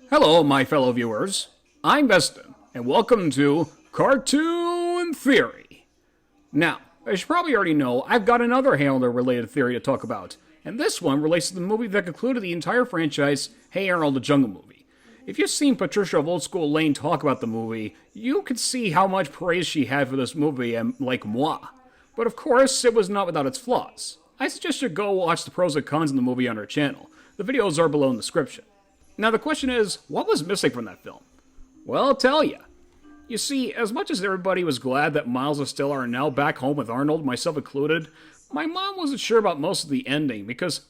Hello, my fellow viewers. I'm Veston, and welcome to Cartoon Theory. Now, as you probably already know, I've got another Arnold-related theory to talk about, and this one relates to the movie that concluded the entire franchise, Hey Arnold, the Jungle Movie. If you've seen Patricia of Old School Lane talk about the movie, you could see how much praise she had for this movie, and like moi. But of course, it was not without its flaws. I suggest you go watch the pros and cons in the movie on her channel. The videos are below in the description. Now the question is, what was missing from that film? Well, I'll tell you. You see, as much as everybody was glad that Miles and Stella are now back home with Arnold, myself included, my mom wasn't sure about most of the ending because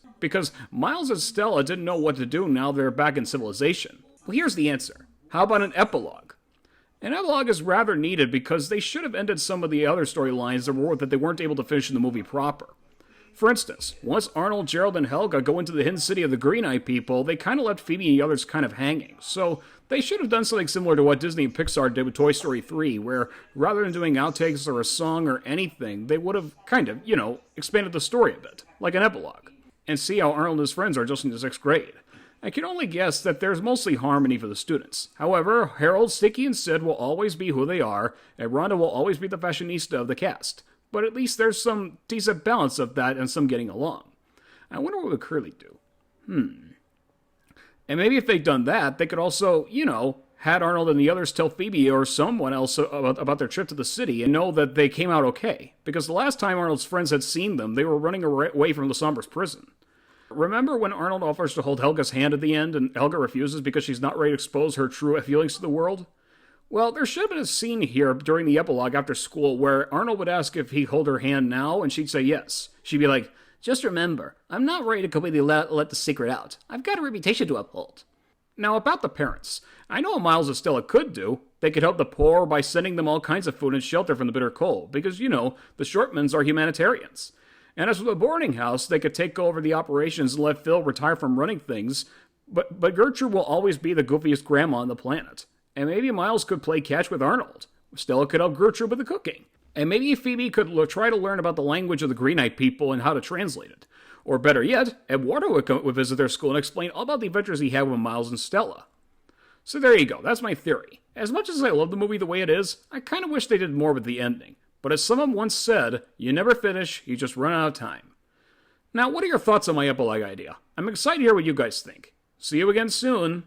Miles and Stella didn't know what to do now they're back in civilization. Well, here's the answer. How about an epilogue? An epilogue is rather needed because they should have ended some of the other storylines that they weren't able to finish in the movie proper. For instance, once Arnold, Gerald, and Helga go into the hidden city of the Green-Eyed People, they kind of left Phoebe and the others kind of hanging. So they should have done something similar to what Disney and Pixar did with Toy Story 3, where rather than doing outtakes or a song or anything, they would have kind of, expanded the story a bit, like an epilogue, and see how Arnold and his friends are adjusting to 6th grade. I can only guess that there's mostly harmony for the students. However, Harold, Sticky, and Sid will always be who they are, and Rhonda will always be the fashionista of the cast. But at least there's some decent balance of that and some getting along. I wonder what would Curly do. And maybe if they'd done that, they could also, had Arnold and the others tell Phoebe or someone else about their trip to the city and know that they came out okay. Because the last time Arnold's friends had seen them, they were running away from Lasombra's prison. Remember when Arnold offers to hold Helga's hand at the end and Helga refuses because she's not ready to expose her true feelings to the world? Well, there should have been a scene here during the epilogue after school where Arnold would ask if he'd hold her hand now, and she'd say yes. She'd be like, "Just remember, I'm not ready to completely let the secret out. I've got a reputation to uphold." Now, about the parents. I know what Miles and Stella could do. They could help the poor by sending them all kinds of food and shelter from the bitter cold, because, the Shortmans are humanitarians. And as for the boarding house, they could take over the operations and let Phil retire from running things, but Gertrude will always be the goofiest grandma on the planet. And maybe Miles could play catch with Arnold. Stella could help Gertrude with the cooking. And maybe Phoebe could try to learn about the language of the Green-Eyed People and how to translate it. Or better yet, Eduardo would visit their school and explain all about the adventures he had with Miles and Stella. So there you go, that's my theory. As much as I love the movie the way it is, I kind of wish they did more with the ending. But as someone once said, you never finish, you just run out of time. Now, what are your thoughts on my epilogue idea? I'm excited to hear what you guys think. See you again soon.